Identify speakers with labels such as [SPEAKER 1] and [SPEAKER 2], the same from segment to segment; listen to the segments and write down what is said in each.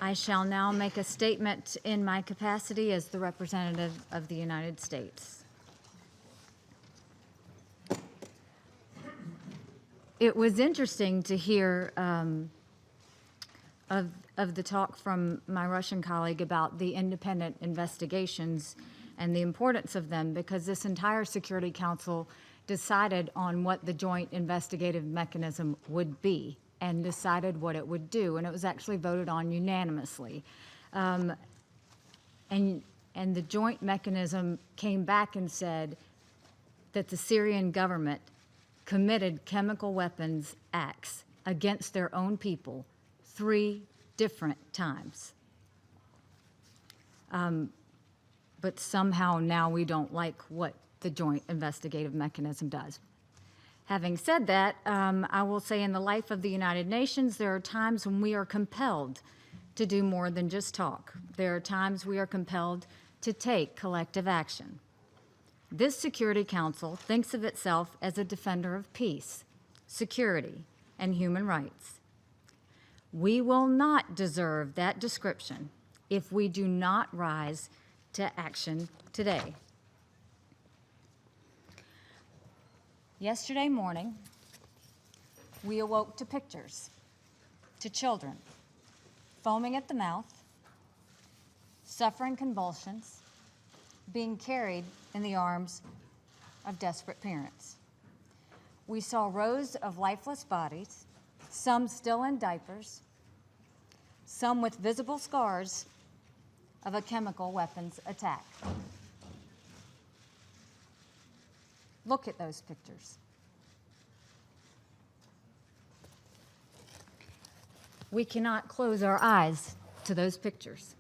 [SPEAKER 1] I shall now make a statement in my capacity as the representative of the United States. It was interesting to hear of the talk from my Russian colleague about the independent investigations and the importance of them, because this entire Security Council decided on what the joint investigative mechanism would be and decided what it would do, and it was actually voted on unanimously. And the joint mechanism came back and said that the Syrian government committed chemical weapons acts against their own people 3 different times. But somehow now we don't like what the joint investigative mechanism does. Having said that, I will say in the life of the United Nations, there are times when we are compelled to do more than just talk. There are times we are compelled to take collective action. This Security Council thinks of itself as a defender of peace, security, and human rights. We will not deserve that description if we do not rise to action today. Yesterday morning, we awoke to pictures, to children foaming at the mouth, suffering convulsions, being carried in the arms of desperate parents. We saw rows of lifeless bodies, some still in diapers, some with visible scars of a chemical weapons attack. Look at those pictures. We cannot close our eyes to those pictures.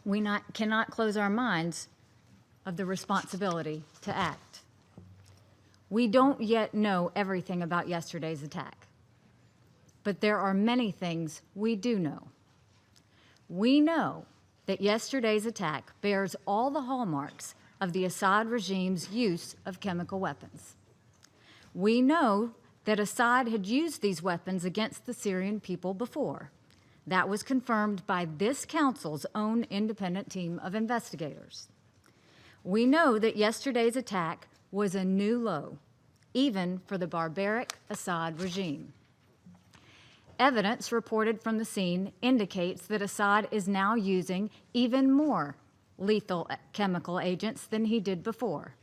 [SPEAKER 1] We cannot close our minds of the responsibility to act. We don't yet know everything about yesterday's attack, but there are many things we do know. We know that yesterday's attack bears all the hallmarks of the Assad regime's use of chemical weapons. We know that Assad had used these weapons against the Syrian people before. That was confirmed by this council's own independent team of investigators. We know that yesterday's attack was a new low, even for the barbaric Assad regime. Evidence reported from the scene indicates that Assad is now using even more lethal chemical agents than he did before.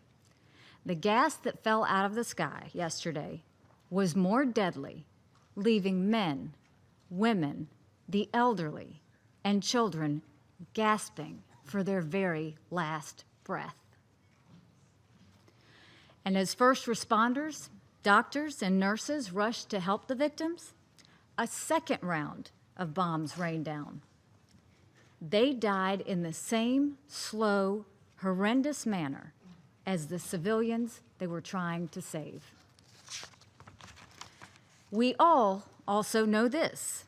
[SPEAKER 1] The gas that fell out of the sky yesterday was more deadly, leaving men, women, the elderly, and children gasping for their very last breath. And as first responders, doctors, and nurses rushed to help the victims, a second round of bombs rained down. They died in the same slow, horrendous manner as the civilians they were trying to save. We all also know this.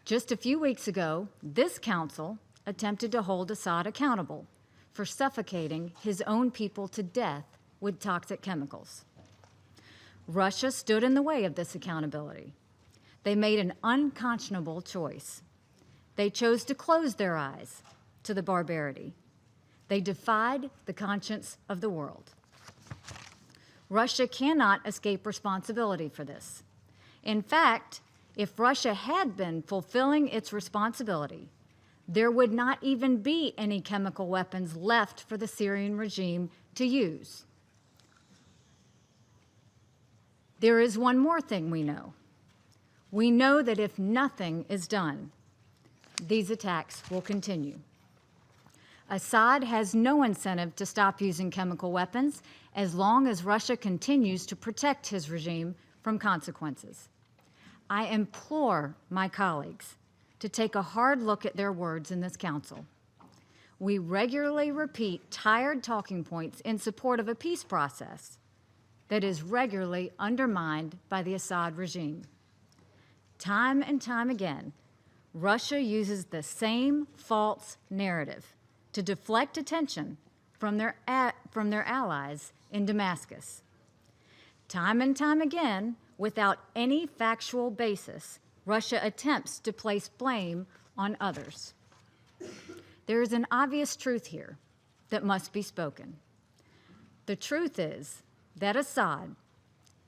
[SPEAKER 1] Just a few weeks ago, this council attempted to hold Assad accountable for suffocating his own people to death with toxic chemicals. Russia stood in the way of this accountability. They made an unconscionable choice. They chose to close their eyes to the barbarity. They defied the conscience of the world. Russia cannot escape responsibility for this. In fact, if Russia had been fulfilling its responsibility, there would not even be any chemical weapons left for the Syrian regime to use. There is one more thing we know. We know that if nothing is done, these attacks will continue. Assad has no incentive to stop using chemical weapons as long as Russia continues to protect his regime from consequences. I implore my colleagues to take a hard look at their words in this council. We regularly repeat tired talking points in support of a peace process that is regularly undermined by the Assad regime. Time and time again, Russia uses the same false narrative to deflect attention from their allies in Damascus. Time and time again, without any factual basis, Russia attempts to place blame on others. There is an obvious truth here that must be spoken. The truth is that Assad,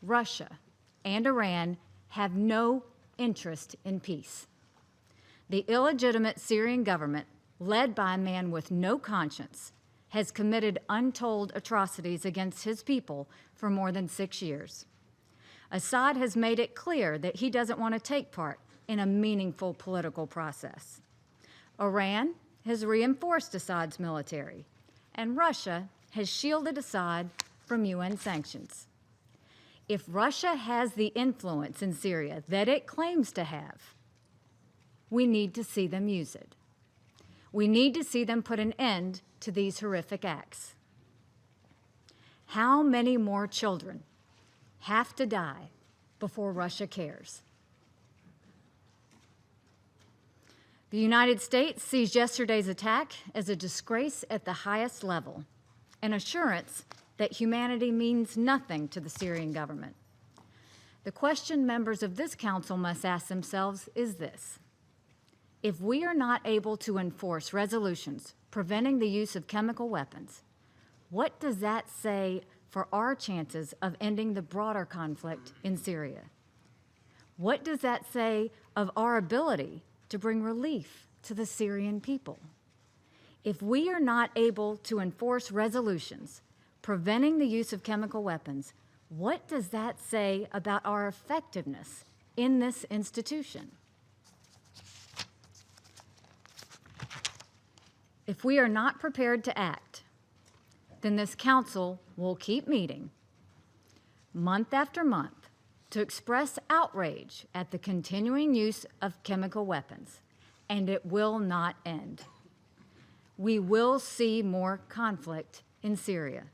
[SPEAKER 1] Russia, and Iran have no interest in peace. The illegitimate Syrian government, led by a man with no conscience, has committed untold atrocities against his people for more than 6 years. Assad has made it clear that he doesn't want to take part in a meaningful political process. Iran has reinforced Assad's military, and Russia has shielded Assad from UN sanctions. If Russia has the influence in Syria that it claims to have, we need to see them use it. We need to see them put an end to these horrific acts. How many more children have to die before Russia cares? The United States sees yesterday's attack as a disgrace at the highest level, an assurance that humanity means nothing to the Syrian government. The question members of this council must ask themselves is this: if we are not able to enforce resolutions preventing the use of chemical weapons, what does that say for our chances of ending the broader conflict in Syria? What does that say of our ability to bring relief to the Syrian people? If we are not able to enforce resolutions preventing the use of chemical weapons, what does that say about our effectiveness in this institution? If we are not prepared to act, then this council will keep meeting month after month to express outrage at the continuing use of chemical weapons, and it will not end. We will see more conflict in Syria.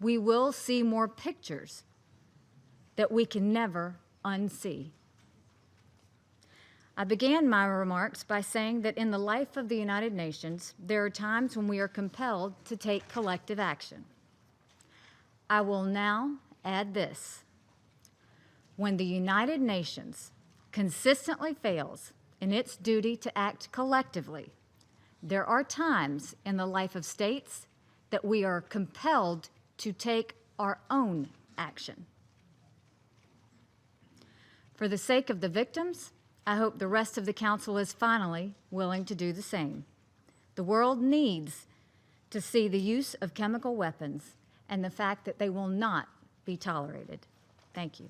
[SPEAKER 1] We will see more pictures that we can never unsee. I began my remarks by saying that in the life of the United Nations, there are times when we are compelled to take collective action. I will now add this: when the United Nations consistently fails in its duty to act collectively, there are times in the life of states that we are compelled to take our own action. For the sake of the victims, I hope the rest of the council is finally willing to do the same. The world needs to see the use of chemical weapons and the fact that they will not be tolerated. Thank you.